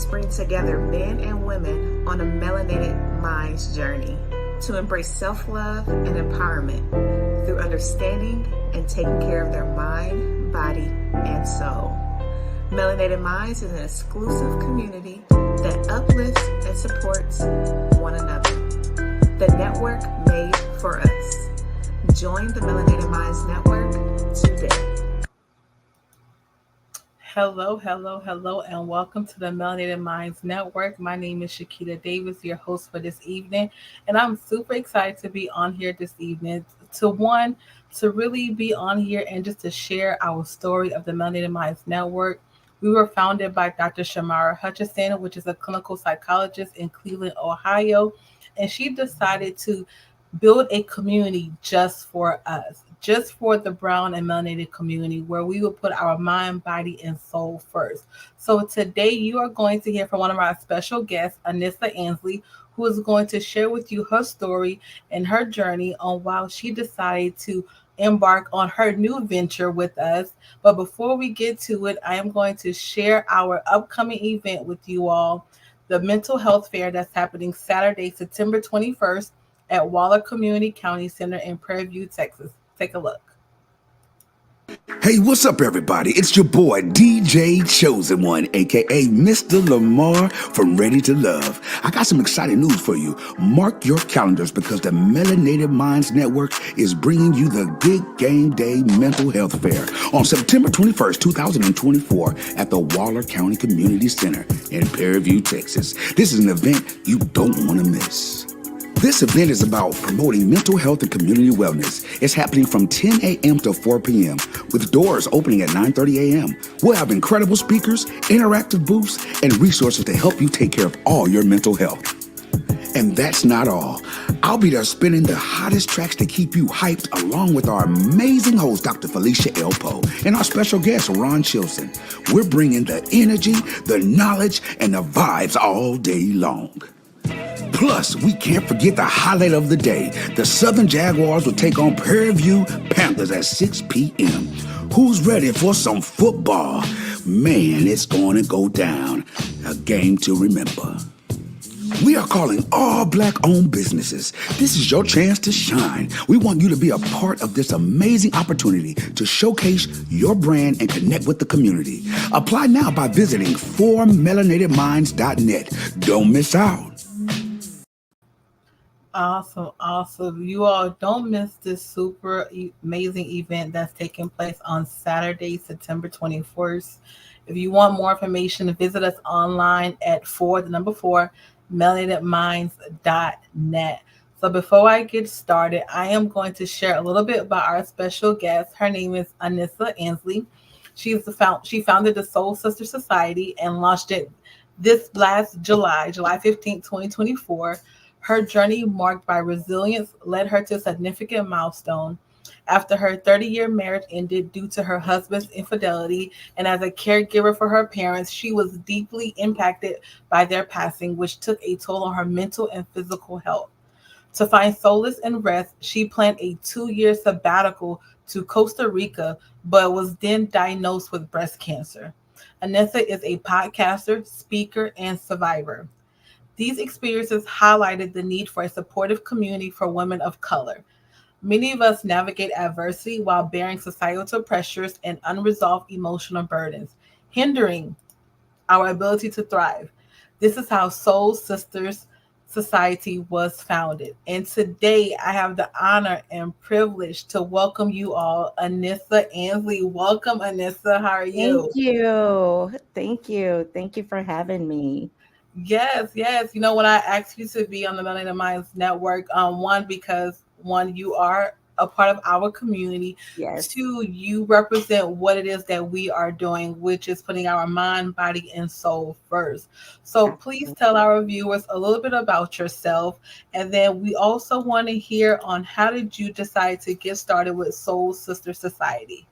Minds bring together men and women on a melanated minds journey to embrace self-love and empowerment through understanding and taking care of their mind, body, and soul. Melanated Minds is an exclusive community that uplifts and supports one another. The network made for us. Join the Melanated Minds Network today. Hello, and welcome to the Melanated Minds Network. My name is Chiquita Davis, your host for this evening, and I'm super excited to be on here this evening. To really be on here and just to share our story of the Melanated Minds Network. We were founded by Dr. Shamara Hutchison, which is a clinical psychologist in Cleveland, Ohio, and she decided to build a community just for us, just for the brown and melanated community, where we will put our mind, body, and soul first. So today you are going to hear from one of our special guests, Anissa Ansley, who is going to share with you her story and her journey on why she decided to embark on her new venture with us. But before we get to it, I am going to share our upcoming event with you all, the mental health fair that's happening Saturday, September 21st at Waller Community County Center in Prairie View, Texas. Take a look. Hey, what's up, everybody? It's your boy, DJ Chosen One, aka Mr. Lamar from Ready to Love. I got some exciting news for you. Mark your calendars because the Melanated Minds Network is bringing you the Big Game Day Mental Health Fair on September 21st, 2024 at the Waller County Community Center in Prairie View, Texas. This is an event you don't want to miss. This event is about promoting mental health and community wellness. It's happening from 10 a.m. to 4 p.m. with doors opening at 9:30 a.m. We'll have incredible speakers, interactive booths, and resources to help you take care of all your mental health. And that's not all. I'll be there spinning the hottest tracks to keep you hyped along with our amazing host, Dr. Felicia Elpo, and our special guest, Ron Chilson. We're bringing the energy, the knowledge, and the vibes all day long. Plus, we can't forget the highlight of the day. The Southern Jaguars will take on Prairie View Panthers at 6 p.m. Who's ready for some football? Man, it's going to go down. A game to remember. We are calling all Black-owned businesses. This is your chance to shine. We want you to be a part of this amazing opportunity to showcase your brand and connect with the community. Apply now by visiting 4melanatedminds.net. Don't miss out. Awesome. You all don't miss this super amazing event that's taking place on Saturday, September 21st. If you want more information, visit us online at melanatedminds.net. So before I get started, I am going to share a little bit about our special guest. Her name is Anissa Ansley. She founded the Soul Sister Society and launched it this last July 15th, 2024. Her journey, marked by resilience, led her to a significant milestone. After her 30-year marriage ended due to her husband's infidelity, and as a caregiver for her parents, she was deeply impacted by their passing, which took a toll on her mental and physical health. To find solace and rest, she planned a 2-year sabbatical to Costa Rica, but was then diagnosed with breast cancer. Anissa is a podcaster, speaker, and survivor. These experiences highlighted the need for a supportive community for women of color. Many of us navigate adversity while bearing societal pressures and unresolved emotional burdens, hindering our ability to thrive. This is how Soul Sisters Society was founded. And today I have the honor and privilege to welcome you all, Anissa Ansley. Welcome, Anissa. How are you? Thank you for having me. Yes. You know, when I asked you to be on the Melanated Minds Network, because you are a part of our community. Yes. 2, you represent what it is that we are doing, which is putting our mind, body, and soul first. So please tell our viewers a little bit about yourself. And then we also want to hear on how did you decide to get started with Soul Sister Society?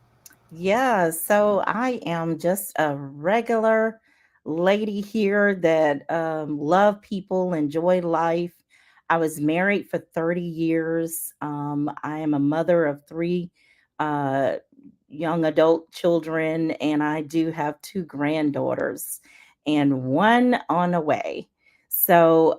Yeah, so I am just a regular lady here that love people, enjoy life. I was married for 30 years. I am a mother of 3 uh, young adult children, and I do have 2 granddaughters. and one on the way. So,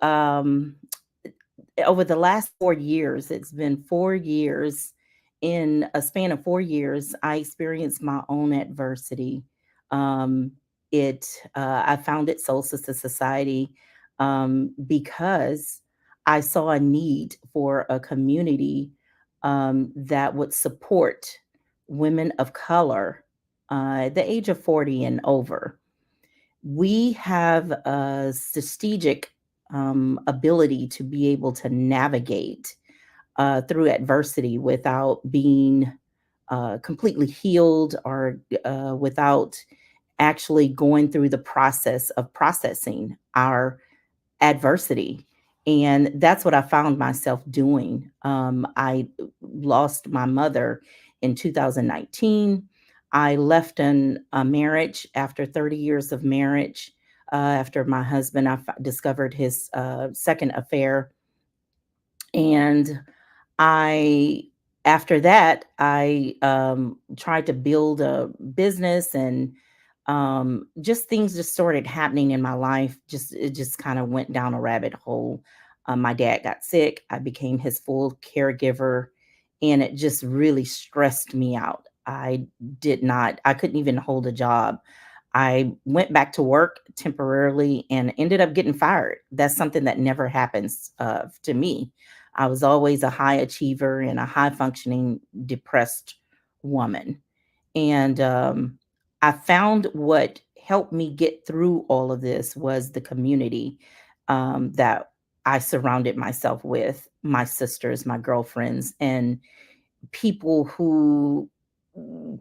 over the last 4 years, it's been 4 years. In a span of 4 years, I experienced my own adversity. Um, I founded Soul Sister Society because I saw a need for a community that would support women of color, the age of 40 and over. We have a strategic ability to be able to navigate through adversity without being completely healed or without actually going through the process of processing our adversity. And that's what I found myself doing. I lost my mother in 2019. I left a marriage after 30 years of marriage. After my husband, discovered his second affair. And I, after that, I tried to build a business, and just things just started happening in my life. It just kind of went down a rabbit hole. My dad got sick. I became his full caregiver, and it just really stressed me out. I couldn't even hold a job. I went back to work temporarily and ended up getting fired. That's something that never happens to me. I was always a high achiever and a high functioning depressed woman. And I found what helped me get through all of this was the community that I surrounded myself with, my sisters, my girlfriends, and people who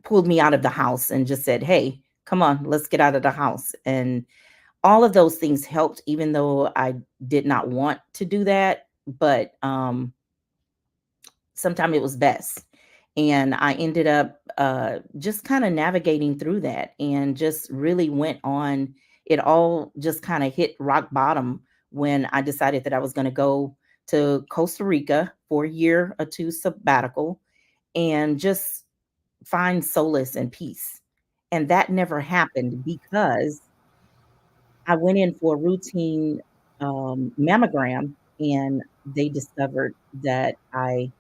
pulled me out of the house and just said, "Hey, come on, let's get out of the house." And all of those things helped, even though I did not want to do that. But sometimes it was best. And I ended up just kind of navigating through that and just really went on. It all just kind of hit rock bottom when I decided that I was going to go to Costa Rica for a year or two sabbatical and just find solace and peace. And that never happened because I went in for a routine mammogram, and they discovered that I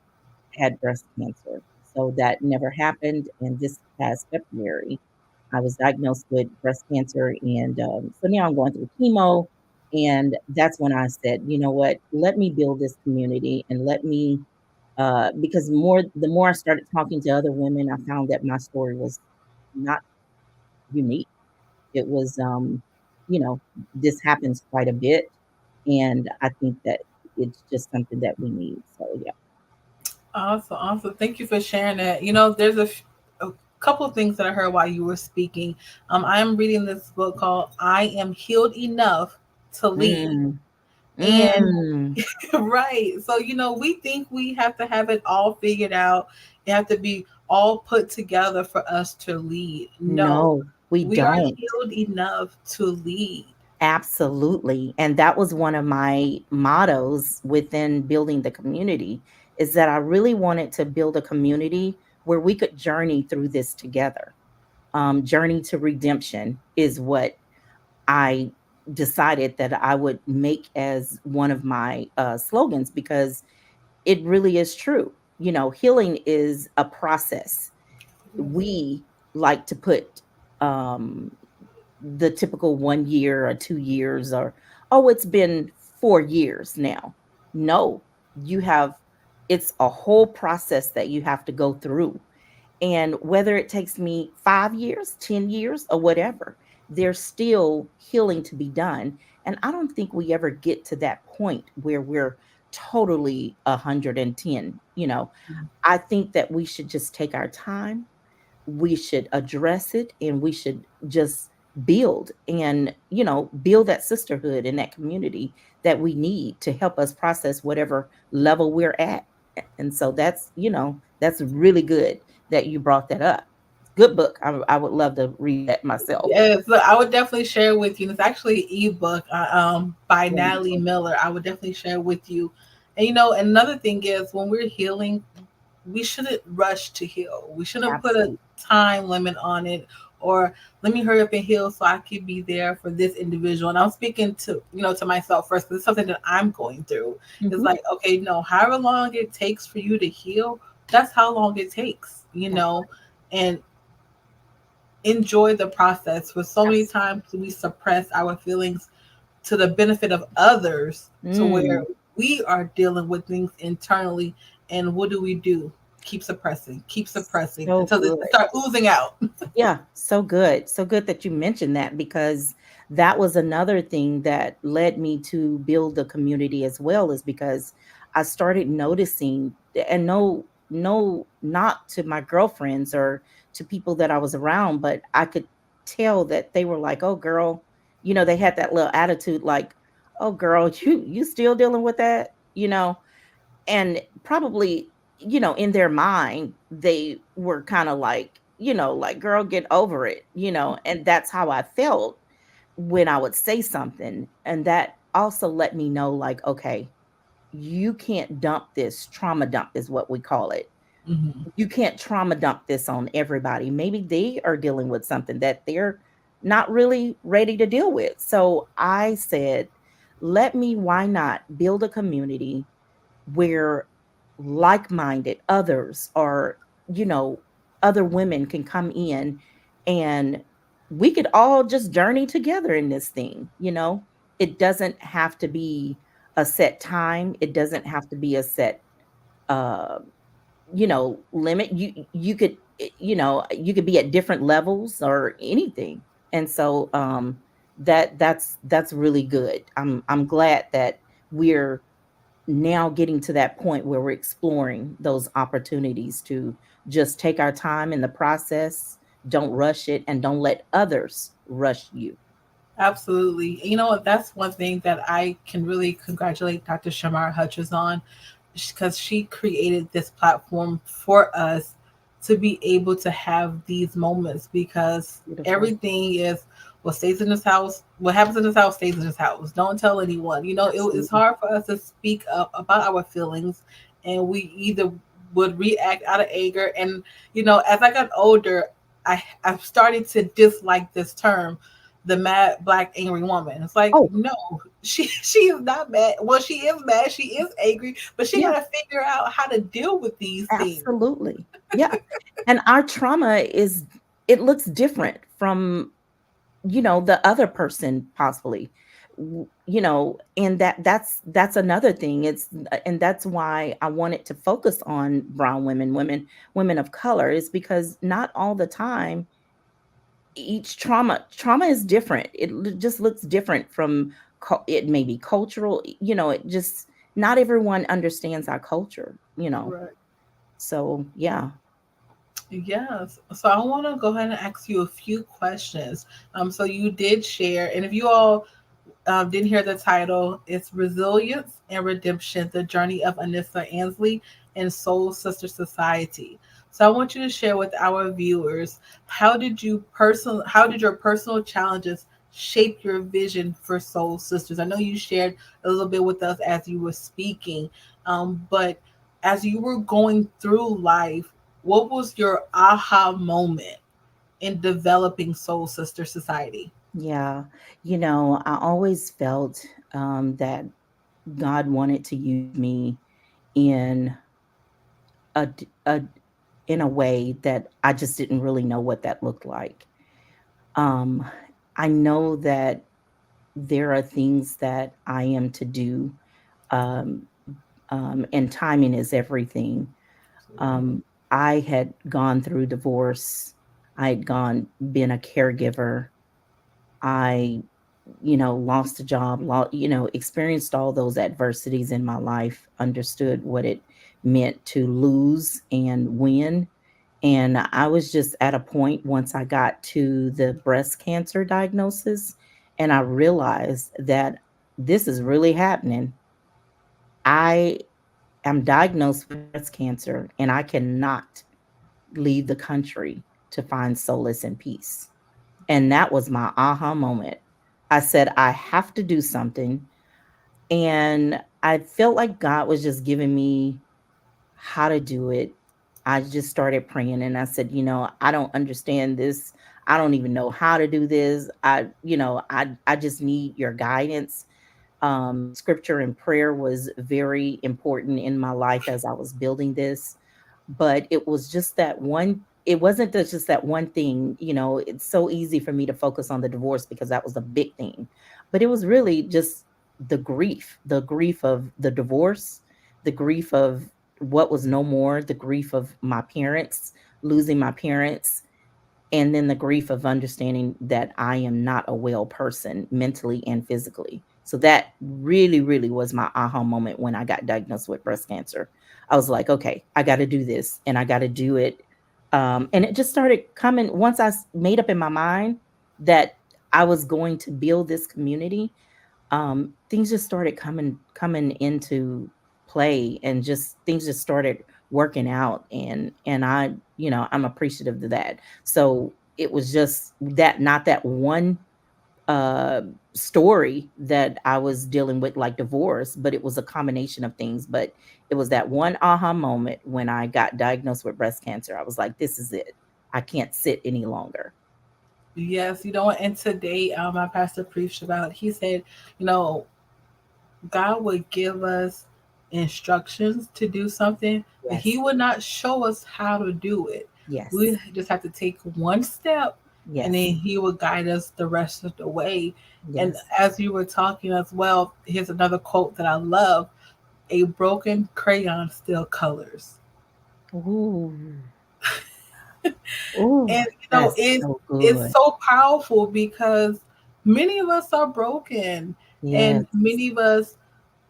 had breast cancer. So that never happened. And this past February, I was diagnosed with breast cancer. And so now I'm going through chemo. And that's when I said, you know what, let me build this community and let me, because the more I started talking to other women, I found that my story was not unique. It was, this happens quite a bit. And I think that it's just something that we need. So, yeah. Awesome, awesome. Thank you for sharing that. There's a couple of things that I heard while you were speaking. I am reading this book called "I Am Healed Enough to Lead," Mm, and mm. right. So we think we have to have it all figured out. You have to be all put together for us to lead. No, No, we we are don't. healed enough to lead. Absolutely. And that was one of my mottos within building the community, is that I really wanted to build a community where we could journey through this together. Journey to redemption is what I decided that I would make as one of my slogans, because it really is true. Healing is a process. We like to put um, the typical 1 year or 2 years, or, oh, it's been 4 years now. No, it's a whole process that you have to go through. And whether it takes me 5 years, 10 years, or whatever, there's still healing to be done. And I don't think we ever get to that point where we're totally 110. I think that we should just take our time, we should address it, and we should just build and build that sisterhood and that community that we need to help us process whatever level we're at. And so that's really good that you brought that up. Good book. I would love to read that myself. Yes, so I would definitely share with you. It's actually an ebook by Natalie Wonderful. Miller. I would definitely share with you. And another thing is, when we're healing, we shouldn't rush to heal. We shouldn't put a Absolutely. time limit on it, or let me hurry up and heal so I can be there for this individual. And I'm speaking to, to myself first, because it's something that I'm going through. It's Mhm. like, okay, no, however long it takes for you to heal, that's how long it takes, That's and enjoy the process. For so many absolutely. times we suppress our feelings to the benefit of others, to where Mm, we are dealing with things internally. And what do? Keep suppressing so until it good. start oozing out. Yeah, so good. So good that you mentioned that, because that was another thing that led me to build the community as well, is because I started noticing, and no, not to my girlfriends or to people that I was around, but I could tell that they were like, "Oh girl," they had that little attitude like, "Oh girl, you still dealing with that?" And probably, in their mind they were kind of like, like, "Girl, get over it," and that's how I felt when I would say something. And that also let me know, like, okay, you can't dump this, trauma dump is what we call it. Mhm. You can't trauma dump this on everybody. Maybe they are dealing with something that they're not really ready to deal with. So I said, let me, why not build a community where like-minded others, or you know other women can come in, and we could all just journey together in this thing. It doesn't have to be a set time, it doesn't have to be a set uh limit. You could, you could be at different levels or anything. And so that's really good. I'm glad that we're now getting to that point where we're exploring those opportunities to just take our time in the process, don't rush it, and don't let others rush you. Absolutely. You know what? That's one thing that I can really congratulate Dr. Shamar Hutchins on, because she created this platform for us to be able to have these moments, because Beautiful. everything is what stays in this house, what happens in this house stays in this house. Don't tell anyone. It's Absolutely. hard for us to speak up about our feelings, and we either would react out of anger. And, as I got older, I've started to dislike this term, the mad black angry woman. It's like, Oh, no, she is not mad. Well, she is mad, she is angry, but she yeah, got to figure out how to deal with these things. absolutely. Yeah. And our trauma is, it looks different from, the other person possibly. And that's another thing. And that's why I wanted to focus on brown women, women of color, is because not all the time each trauma is different. Just looks different from it may be cultural, it just, not everyone understands our culture. Right. So yeah. Yes. So I want to go ahead and ask you a few questions. So you did share, and if you all didn't hear the title, it's Resilience and Redemption: The Journey of Anissa Ansley and Soul Sister Society. So I want you to share with our viewers, how did your personal challenges shape your vision for Soul Sisters? I know you shared a little bit with us as you were speaking, but as you were going through life, what was your aha moment in developing Soul Sister Society? Yeah. I always felt that God wanted to use me in a in a way that I just didn't really know what that looked like. um I know that there are things that I am to do, um and timing is everything. Absolutely. um I had gone through divorce, I had been a caregiver, I, lost a job, experienced all those adversities in my life, understood what it meant to lose and win. And I was just at a point once I got to the breast cancer diagnosis, and I realized that this is really happening. I am diagnosed with breast cancer, and I cannot leave the country to find solace and peace. And that was my aha moment. I said, I have to do something. And I felt like God was just giving me how to do it. I just started praying and I said, I don't understand this. I don't even know how to do this. I just need your guidance. Scripture and prayer was very important in my life as I was building this. But it was just that one, it wasn't just that one thing. It's so easy for me to focus on the divorce because that was a big thing. But it was really just the grief of the divorce, the grief of what was no more, the grief of my parents, losing my parents, and then the grief of understanding that I am not a well person mentally and physically. So that really, really was my aha moment when I got diagnosed with breast cancer. I was like, okay, I got to do this and I got to do it. And it just started coming once made up in my mind that I was going to build this community. Things just started coming into play, and just things just started working out, and I'm appreciative of that. So it was just that, not that one uh story that I was dealing with, like divorce, but it was a combination of things. But it was that one aha moment when I got diagnosed with breast cancer. I was like, this is it. I can't sit any longer. Yes, and today my pastor preached about, he said, you know, God would give us instructions to do something, but he Yes. would not show us how to do it. We Yes. just have to take one step, and Yes. then he will guide us the rest of the way. And Yes. as you were talking as well, here's another quote that I love: a broken crayon still colors. Ooh. Ooh, And that's so it's good. so powerful because many of us are broken, and Yes. many of us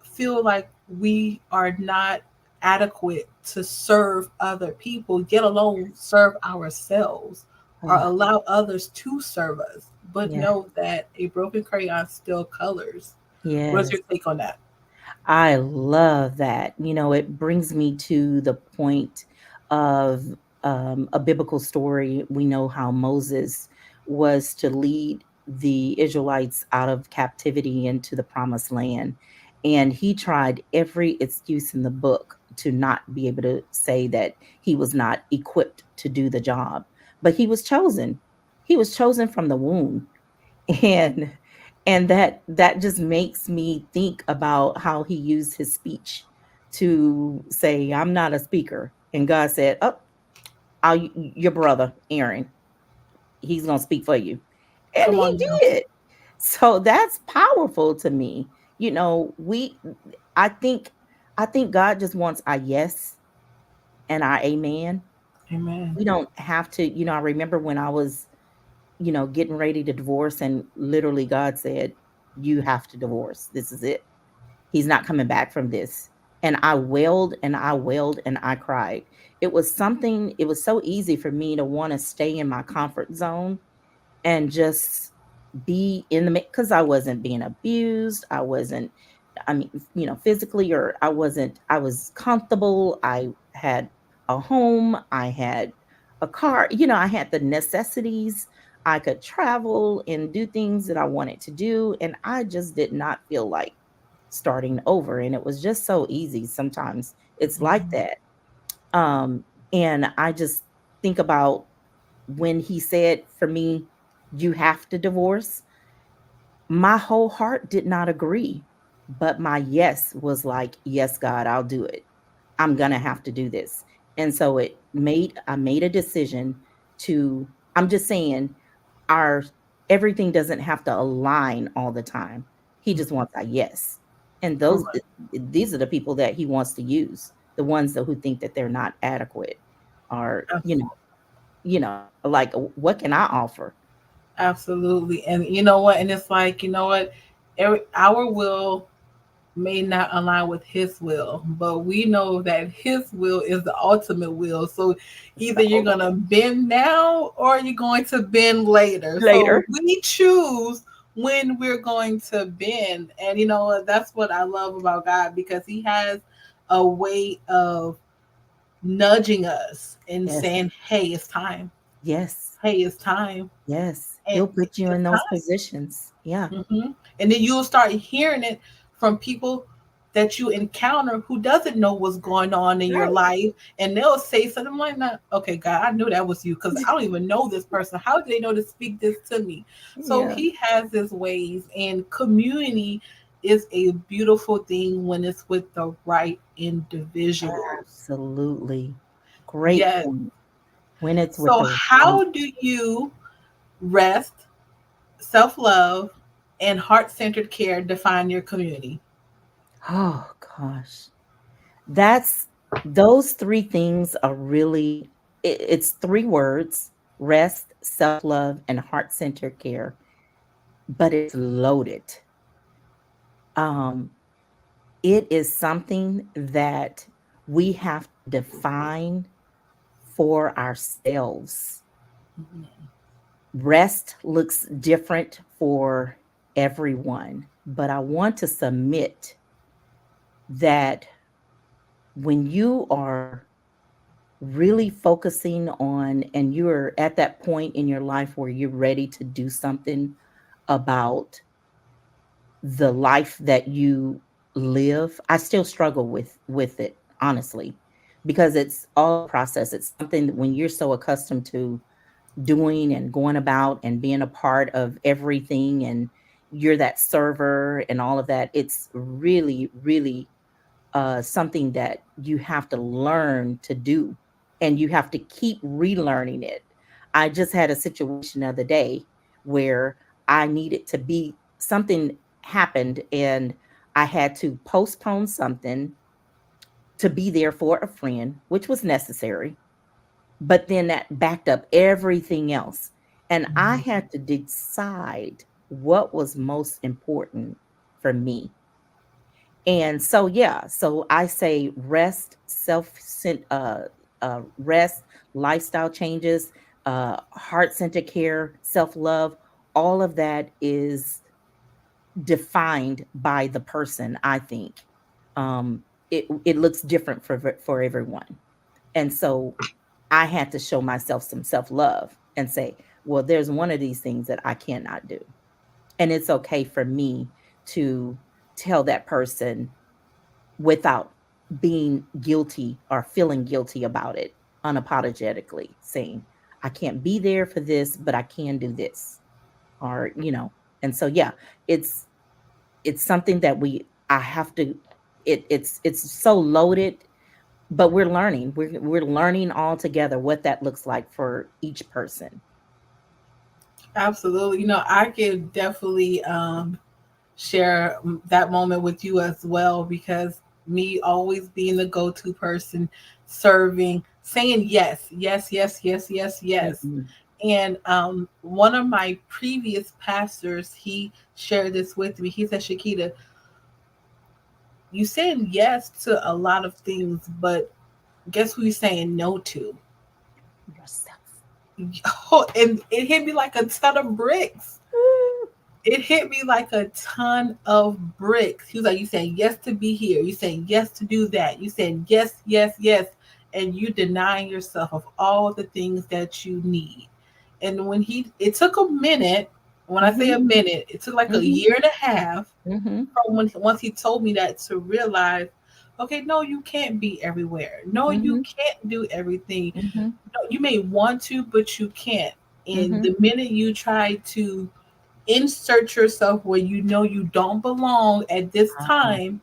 feel like we are not adequate to serve other people, yet alone serve ourselves or Oh, allow others to serve us. But yeah. know that a broken crayon still colors. What's Yes. your take on that? I love that. It brings me to the point of a biblical story. We know how Moses was to lead the Israelites out of captivity into the promised land. And he tried every excuse in the book to not be able to say that he was not equipped to do the job. But he was chosen. He was chosen from the womb. and and that just makes me think about how he used his speech to say, I'm not a speaker, and God said, oh, your brother Aaron, he's gonna speak for you, and Come he on now. did. So that's powerful to me. We I think God just wants our yes and our amen. Amen. We don't have to. I remember when I was getting ready to divorce, and literally God said, you have to divorce. This is it. He's not coming back from this. And I wailed and I wailed and I cried. It was so easy for me to want to stay in my comfort zone and just be in the because I wasn't being abused. I wasn't, I mean, physically, or I was comfortable. I had a home, I had a car, I had the necessities. I could travel and do things that I wanted to do. And I just did not feel like starting over. And it was just so easy. Sometimes it's like Mhm. that. And I just think about when he said for me, you have to divorce, my whole heart did not agree, but my yes was like, yes, God, I'll do it. I'm going to have to do this. And so I made a decision to, I'm just saying, our everything doesn't have to align all the time. He just wants a yes. And Correct. these are the people that he wants to use, the ones who think that they're not adequate, or, like, what can I offer? Absolutely. And you know what? And it's like, our will may not align with his will, but we know that his will is the ultimate will. So It's either the you're going to bend now or you're going to bend later. So later. we choose when we're going to bend. And that's what I love about God, because he has a way of nudging us and Yes. saying, hey, it's time. Yes. Hey, it's time. Yes. And He'll put you it's in those time. positions. Yeah. And then you'll start hearing it from people that you encounter who doesn't know what's going on in your Right. life, and they'll say something like that. Okay, God, I knew that was you because I don't even know this person. How do they know to speak this to me? So Yeah. he has his ways, and community is a beautiful thing when it's with the right individuals. Absolutely. Great Yes. point. When it's with So the right. how do you rest, self-love, and heart-centered care define your community? Oh gosh. That's those three things are really it's three words: rest, self-love, and heart-centered care, but it's loaded. Um it is something that we have to define for ourselves. Mhm. Rest looks different for everyone, but I want to submit that when you are really focusing on and you're at that point in your life where you're ready to do something about the life that you live, I still struggle with it, honestly, because it's all a process. It's something that when you're so accustomed to doing and going about and being a part of everything, and you're that server and all of that, it's really, really something that you have to learn to do, and you have to keep relearning it. I just had a situation the other day where I needed to be something happened, and I had to postpone something to be there for a friend, which was necessary, but then that backed up everything else. And I Mhm. had to decide what was most important for me. And so, yeah, so I say rest, rest, lifestyle changes, heart-centered care, self-love, all of that is defined by the person, I think. It looks different for everyone. And so I had to show myself some self-love and say, well, there's one of these things that I cannot do. And it's okay for me to tell that person without being guilty or feeling guilty about it, unapologetically saying, I can't be there for this, but I can do this. Or, and so yeah, it's it's something that I have to it's so loaded, but we're learning. We're learning all together what that looks like for each person. Absolutely. I can definitely share that moment with you as well, because me always being the go-to person, serving, saying yes, yes, yes, yes, yes, yes. Mhm. And one of my previous pastors, he shared this with me. He said, Chiquita, you saying yes to a lot of things, but guess who you're saying no to? Yourself. Oh, and it hit me like a ton of bricks. It hit me like a ton of bricks. He was like, you saying yes to be here. You saying yes to do that. You saying yes, yes, yes. And you denying yourself of all the things that you need. And it took a minute. When I say Mhm. a minute, it took like a Mhm. year and a half Mhm. from once he told me that to realize, okay, no, you can't be everywhere. No, you Mhm. can't do everything. Mhm. No, you may want to, but you can't. And Mhm. the minute you try to insert yourself where you know you don't belong at this Uh-huh. time,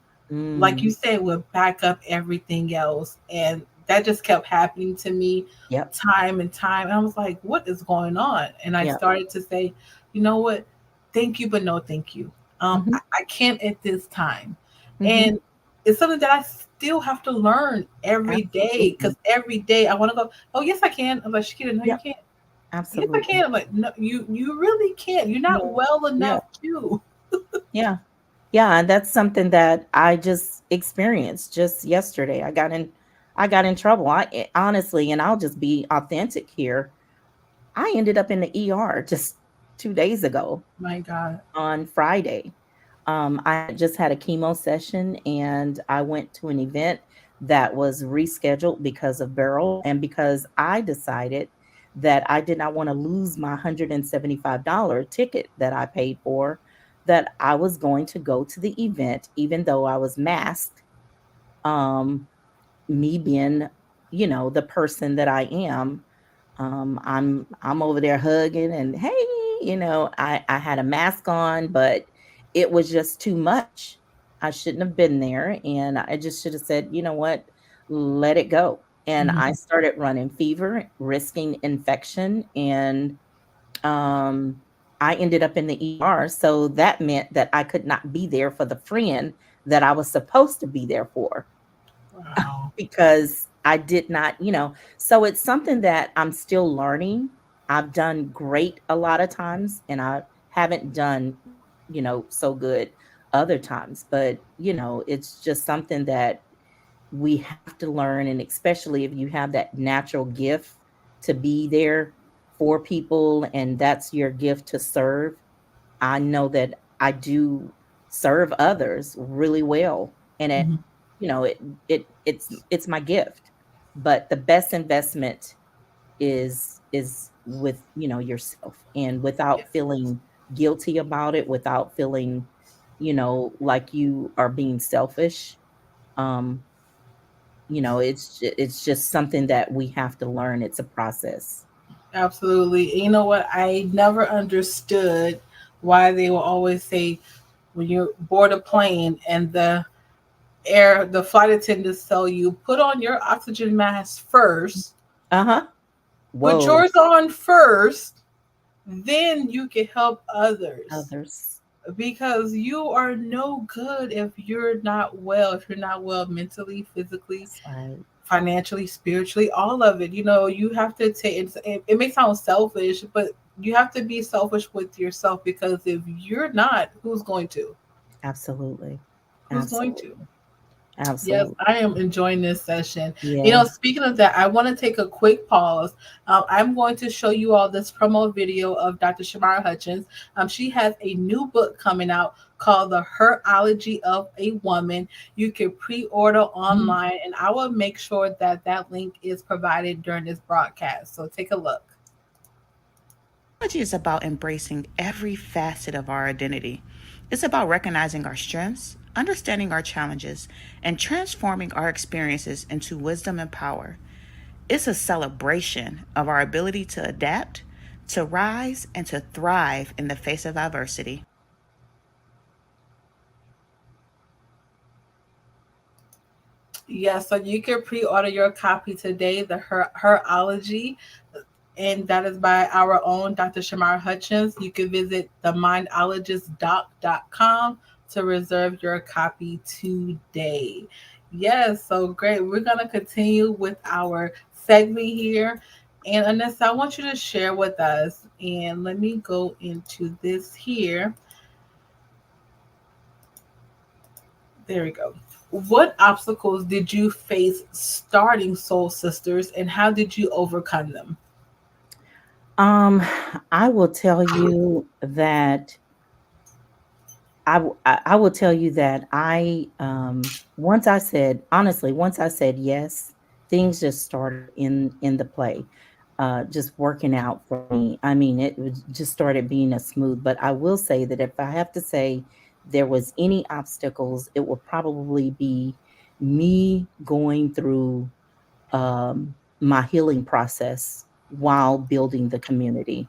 like you Mm. said, will back up everything else. And that just kept happening to me Yep. time and time. And I was like, what is going on? And I Yep. started to say, you know what? Thank you, but no thank you. Mhm. I can't at this time. Mhm. And it's something that I still have to learn every day, because Absolutely. every day I want to go, oh, yes, I can. I'm like, Shakira, no, you Yep. can't. Yes, I Absolutely. can. I'm like, no, you really can't. You're not No. well Yeah. enough to. Yeah. Yeah, and that's something that I just experienced just yesterday. I got in trouble. Honestly, and I'll just be authentic here. I ended up in the ER just 2 days ago My God. on Friday. I just had a chemo session, and I went to an event that was rescheduled because of Beryl, and because I decided that I did not want to lose my $175 ticket that I paid for, that I was going to go to the event, even though I was masked. Um, Me being, the person that I am, I'm over there hugging and hey, I had a mask on, but it was just too much. I shouldn't have been there, and I just should have said, you know what, let it go. And Mhm. I started running fever, risking infection, and um, I ended up in the ER. So that meant that I could not be there for the friend that I was supposed to be there for Wow. because I did not, so it's something that I'm still learning. I've done great a lot of times and I haven't done, so good other times, but it's just something that we have to learn, and especially if you have that natural gift to be there for people and that's your gift to serve. I know that I do serve others really well, and Mhm. you know, it it's my gift. But the best investment is with, yourself, and without Yes. feeling guilty about it, without feeling, like you are being selfish. Um, it's just something that we have to learn. It's a process. Absolutely. And you know what? I never understood why they will always say when you board a plane and the flight attendants tell you put on your oxygen mask first, Uh-huh. put Whoa, yours on first, then you can help others. others. Because you are no good if you're not well, if you're not well mentally, physically, That's right. financially, spiritually, all of it. You have to take it may sound selfish, but you have to be selfish with yourself, because if you're not, who's going to? Absolutely. Who's going to? Absolutely. Yes, Absolutely. I am enjoying this session. Yes. Speaking of that, I want to take a quick pause. I'm going to show you all this promo video of Dr. Shamara Hutchins. She has a new book coming out called The Herology of a Woman. You can pre-order online, and I will make sure that that link is provided during this broadcast. So take a look. Technology is about embracing every facet of our identity. It's about recognizing our strengths, understanding our challenges, and transforming our experiences into wisdom and power. It's a celebration of our ability to adapt, to rise, and to thrive in the face of adversity. Yes, so you can pre-order your copy today, The Herology, and that is by our own Dr. Shamar Hutchins. You can visit themindologistdoc.com to reserve your copy today. Yes, so great. We're going to continue with our segment here. And Anissa, I want you to share with us, and let me go into this here. There we go. What obstacles did you face starting Soul Sisters, and how did you overcome them? Um, I will tell you that I will tell you that once I said, honestly, once I said yes, things just started in the play, just working out for me. I mean, just started being a smooth. But I will say that if I have to say there was any obstacles, it would probably be me going through my healing process while building the community.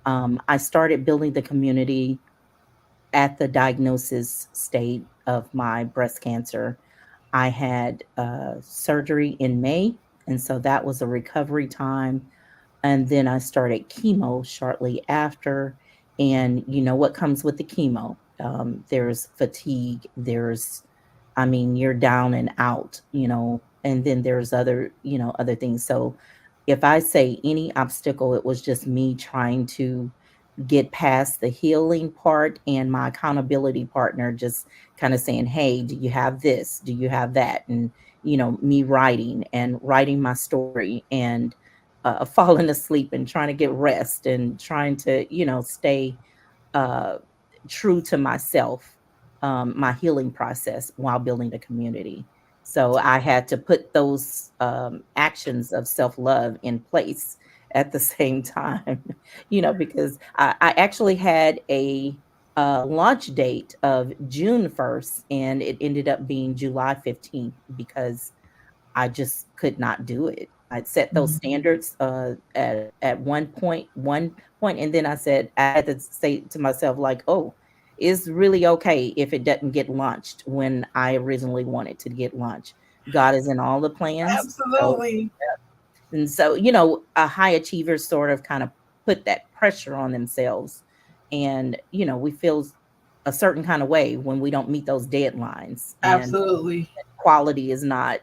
I started building the community at the diagnosis state of my breast cancer. I had surgery in May, and so that was a recovery time. And then I started chemo shortly after. And you know what comes with the chemo? There's fatigue, I mean, you're down and out, and then there's other things. So if I say any obstacle, it was just me trying to get past the healing part, and my accountability partner just kind of saying, hey, do you have this, do you have that, and me writing my story, and falling asleep and trying to get rest and trying to stay uh, true to myself, my healing process while building a community. So I had to put those actions of self love in place at the same time, because I actually had launch date of June 1st, and it ended up being July 15th because I just could not do it. I'd set those standards at one point, and then I had to say to myself, like, oh, it's really okay if it doesn't get launched when I originally wanted to get launched. God is in all the plans. So, Absolutely. and so, a high achiever sort of kind of put that pressure on themselves. And, we feel a certain kind of way when we don't meet those deadlines and Absolutely. quality is not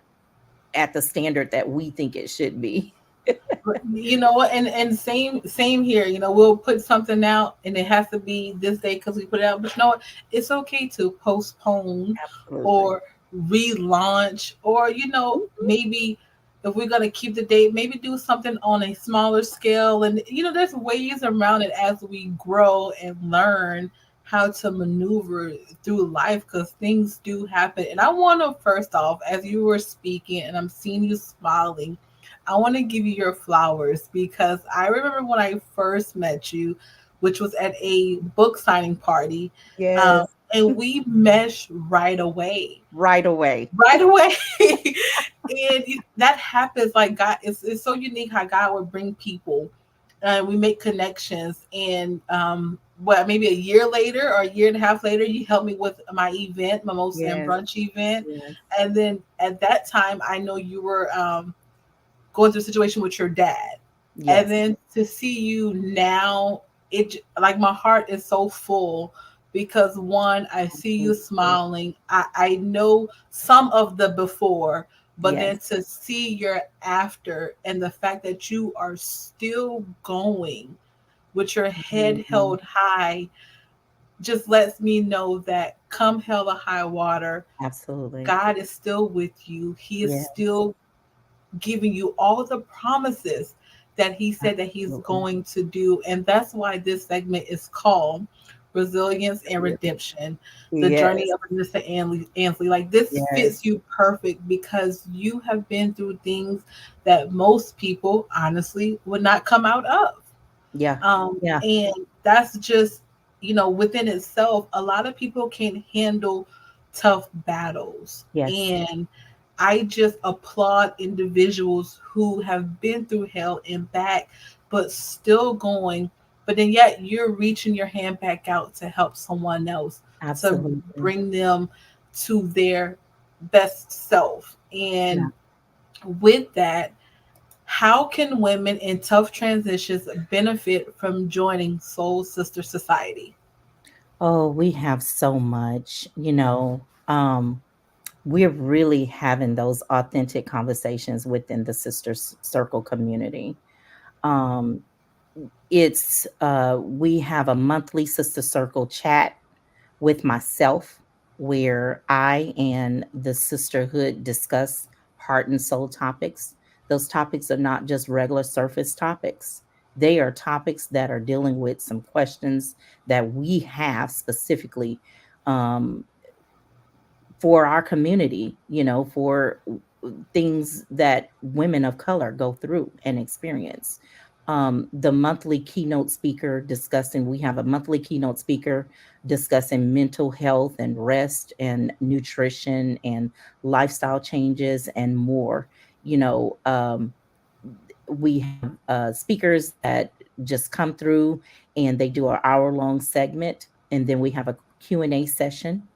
at the standard that we think it should be. You know what? And same here. We'll put something out and it has to be this day because we put it out. But you know what? It's okay to postpone Absolutely. or relaunch, or Mhm. maybe if we're gonna keep the date, maybe do something on a smaller scale. And there's ways around it as we grow and learn how to maneuver through life because things do happen. And I want to first off, as you were speaking, and I'm seeing you smiling, I want to give you your flowers because I remember when I first met you, which was at a book signing party, Yes. and we meshed right away. Right away. Right away. And that happens like God. It's so unique how God would bring people and we make connections. And maybe a year later or a year and a half later, you helped me with my event, Mimosa and Yes. Brunch event. Yes. And then at that time, I know you were going through a situation with your dad, and Yes. then to see you now, it like my heart is so full because one, I see you Absolutely. smiling. I know some of the before, but then Yes. to see your after and the fact that you are still going with your head Mhm. held high just lets me know that come hell or high water, Absolutely. God is still with you. He is Yes. still giving you all the promises that he said that he's Absolutely. going to do. And that's why this segment is called Resilience and Yes. Redemption, the journey Yes. of Anissa Ansley. Like this Yes. fits you perfect because you have been through things that most people honestly would not come out of. Yeah. Yeah. And that's just, within itself, a lot of people can handle tough battles. Yes. And I just applaud individuals who have been through hell and back, but still going. But then yet you're reaching your hand back out to help someone else, to Absolutely. bring them to their best self. Yeah. And with that, how can women in tough transitions benefit from joining Soul Sister Society? Oh, we have so much, we're really having those authentic conversations within the circle community. Um, we have a monthly sister circle chat with myself where I and the sisterhood discuss heart and soul topics. Those topics are not just regular surface topics. They are topics that are dealing with some questions that we have specifically um, for our community, for things that women of color go through and experience. We have a monthly keynote speaker discussing mental health and rest and nutrition and lifestyle changes and more. You know, we have speakers that just come through and they do an hour-long segment, and then we have a Q&A session.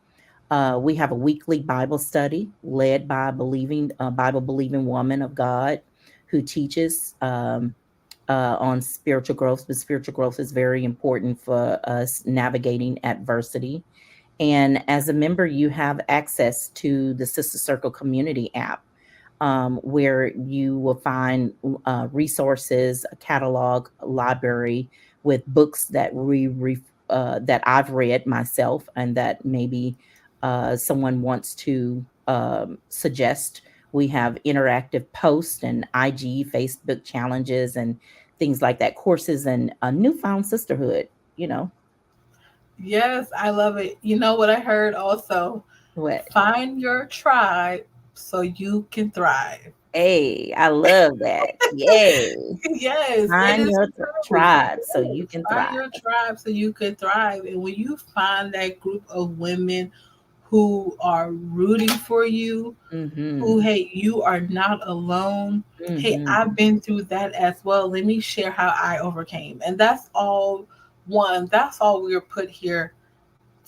We have a weekly Bible study led by a Bible believing woman of God who teaches on spiritual growth. But spiritual growth is very important for us navigating adversity. And as a member, you have access to the Sister Circle Community app, where you will find resources, a catalog, a library with books that I've read myself, and that maybe someone wants to suggest. We have interactive posts and IG, Facebook challenges, and things like that, courses, and a newfound sisterhood. You know Yes, I love it. You know what I heard also? what? Find your tribe so you can thrive. Hey, I love that. Yay. Yes, it Find is your true. tribe so you Yes, can find thrive. your tribe so you can thrive. And when you find that group of women who are rooting for you, who, Mm-hmm. hey, you are not alone. Hey, Mm-hmm. I've been through that as well. Let me share how I overcame. And that's all that's all we're put here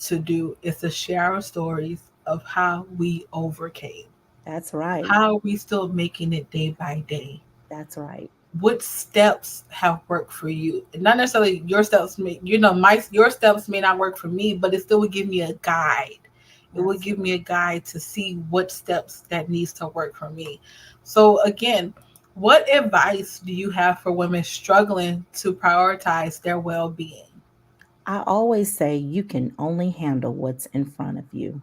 to do, is to share our stories of how we overcame. That's right. How are we still making it day by day? That's right. What steps have worked for you? Not necessarily your steps may, my your steps may not work for me, but it still would give me a guide. It would give me a Absolutely. guide to see what steps that needs to work for me. So again, what advice do you have for women struggling to prioritize their well-being? I always say you can only handle what's in front of you.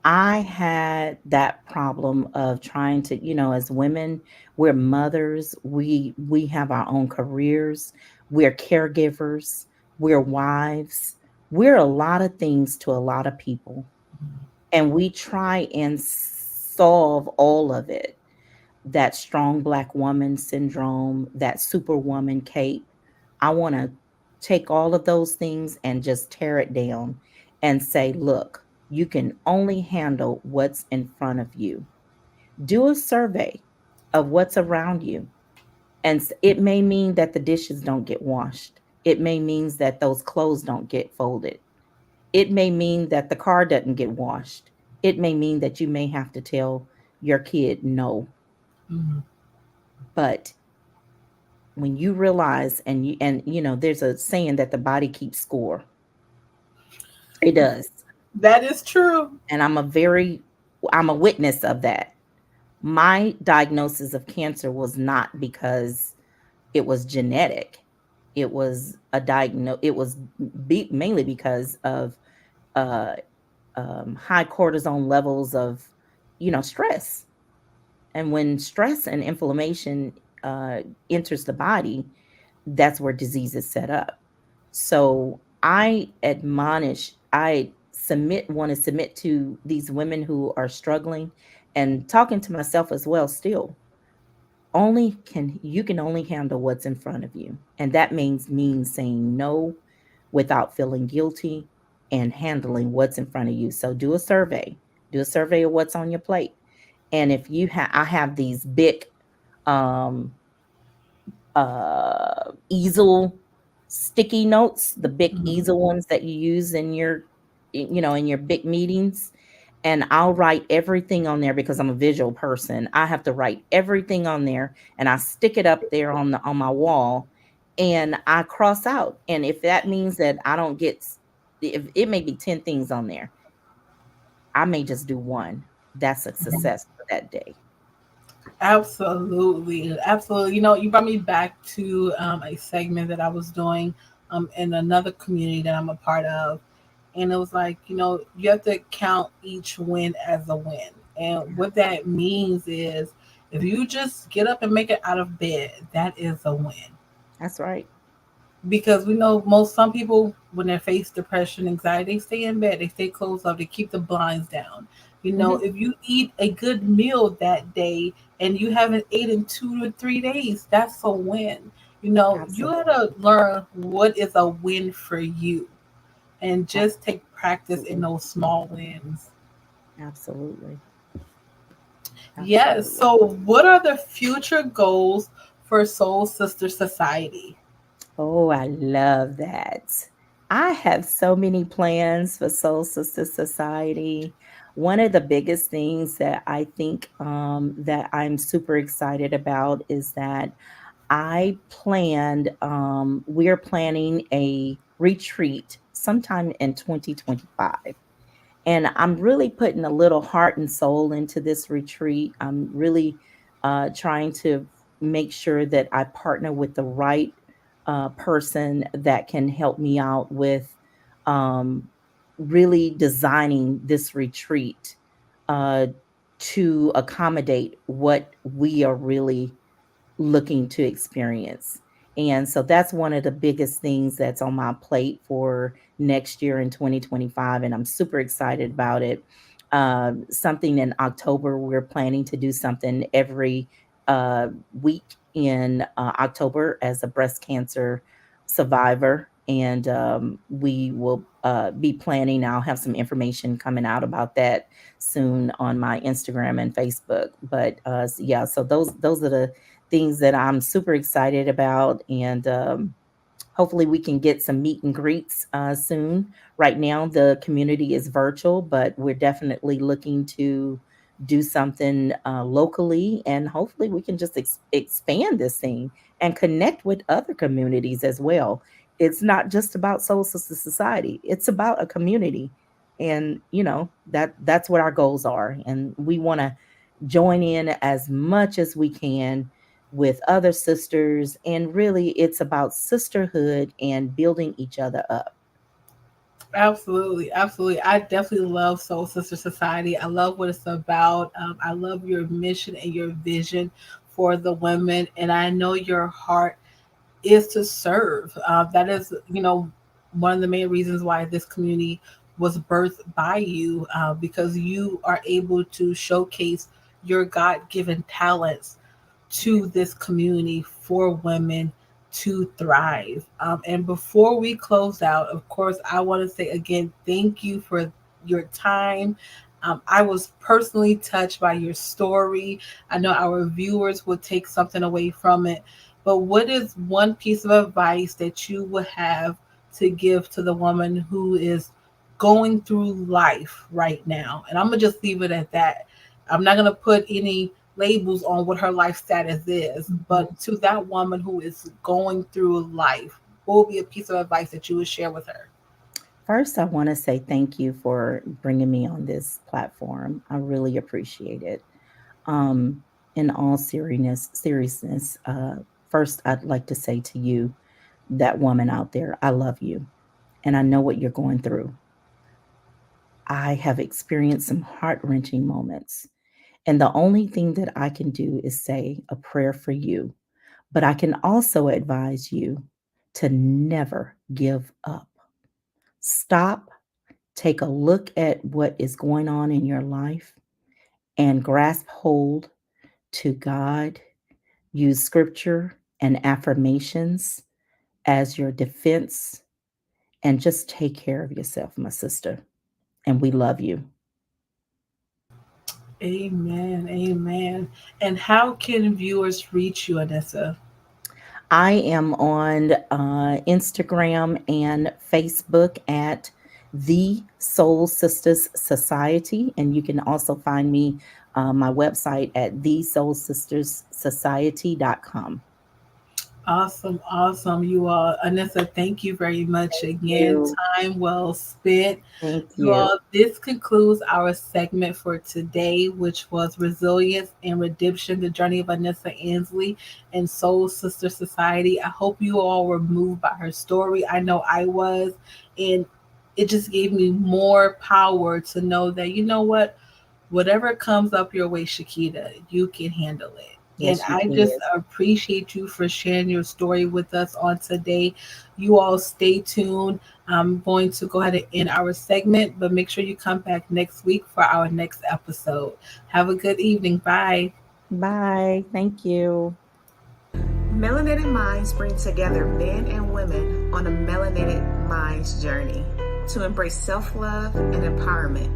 I had that problem of trying to, as women, we're mothers, we have our own careers, we're caregivers, we're wives, we're a lot of things to a lot of people. And we try and solve all of it. That strong black woman syndrome, that superwoman cape. I want to take all of those things and just tear it down and say, look, you can only handle what's in front of you. Do a survey of what's around you. And it may mean that the dishes don't get washed. It may mean that those clothes don't get folded. It may mean that the car doesn't get washed. It may mean that you may have to tell your kid no. Mhm. But when you realize, there's a saying that the body keeps score. It does. That is true. And I'm a witness of that. My diagnosis of cancer was not because it was genetic. It was mainly because of uh, high cortisone levels of, stress. And when stress and inflammation uh, enters the body, that's where disease is set up. So want to submit to these women who are struggling, and talking to myself as well still. You can only handle what's in front of you. And that means saying no without feeling guilty, and handling what's in front of you. So do a survey. Do a survey of what's on your plate. And if I have these big um easel sticky notes, the big Mhm. easel ones that you use in your big meetings. And I'll write everything on there because I'm a visual person. I have to write everything on there, and I stick it up there on my wall, and I cross out. And if that means that I don't get, if it may be 10 things on there, I may just do one. That's a success for that day. Absolutely, absolutely. You brought me back to a segment that I was doing in another community that I'm a part of, and it was like, you have to count each win as a win, and what that means is if you just get up and make it out of bed, that is a win. That's right. Because we know some people, when they face depression, anxiety, they stay in bed, they stay closed up, they keep the blinds down. Hmm. If you eat a good meal that day and you haven't eaten in 2 to 3 days, that's a win. You Absolutely. gotta learn what is a win for you, and just take practice in Absolutely. those small wins. Absolutely. Yes. Absolutely. So what are the future goals for Soul Sister Society? Oh, I love that. I have so many plans for Soul Sister Society. One of the biggest things that I think that I'm super excited about is that we're planning a retreat sometime in 2025. And I'm really putting a little heart and soul into this retreat. I'm really trying to make sure that I partner with the right person that can help me out with um, really designing this retreat uh, to accommodate what we are really looking to experience. And so that's one of the biggest things that's on my plate for next year in 2025. And I'm super excited about it. something in October. We're planning to do something every week in October as a breast cancer survivor. And we will be planning. I'll have some information coming out about that soon on my Instagram and Facebook. But yeah, so those are the things that I'm super excited about. And hopefully we can get some meet and greets soon. Right now, the community is virtual, but we're definitely looking to do something locally, and hopefully we can just expand this thing and connect with other communities as well. It's not just about Soul Sister Society; it's about a community, and that's what our goals are, and we want to join in as much as we can with other sisters. And really, it's about sisterhood and building each other up. Absolutely, absolutely. I definitely love Soul Sister Society. I love what it's about. I love your mission and your vision for the women, and I know your heart is to serve. That is, one of the main reasons why this community was birthed by you, because you are able to showcase your God-given talents to this community for women to thrive. And before we close out, of course, I want to say again, thank you for your time. I was personally touched by your story. I know our viewers will take something away from it. But what is one piece of advice that you would have to give to the woman who is going through life right now? And I'm going to just leave it at that. I'm not going to put any labels on what her life status is, but to that woman who is going through life, what would be a piece of advice that you would share with her? First, I want to say thank you for bringing me on this platform. I really appreciate it. In all seriousness, first, I'd like to say to you, that woman out there, I love you, and I know what you're going through. I have experienced some heart-wrenching moments, and the only thing that I can do is say a prayer for you. But I can also advise you to never give up. Stop, take a look at what is going on in your life, and grasp hold to God. Use scripture and affirmations as your defense, and just take care of yourself, my sister. And we love you. Amen. Amen. And how can viewers reach you, Anissa? I am on Instagram and Facebook at The Soul Sisters Society. And you can also find me, my website at thesoulsisterssociety.com. Awesome, awesome. You all, Anissa, thank you very much again. you. Time well spent. Thank You you. all, this concludes our segment for today, which was Resilience and Redemption, the journey of Anissa Ansley and Soul Sister Society. I hope you all were moved by her story. I know I was, and it just gave me more power to know that, you know what, whatever comes up your way, Chiquita, you can handle it. Yes, And I you just did. appreciate you for sharing your story with us on today. You all stay tuned. I'm going to go ahead and end our segment, but make sure you come back next week for our next episode. Have a good evening. Bye. Bye. Thank you. Melanated Minds bring together men and women on a melanated minds journey to embrace self-love and empowerment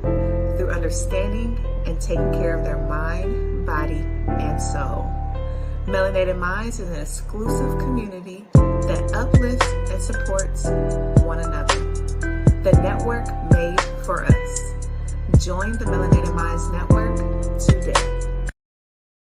through understanding and taking care of their mind, body, and soul. Melanated Minds is an exclusive community that uplifts and supports one another. The network made for us. Join the Melanated Minds Network today.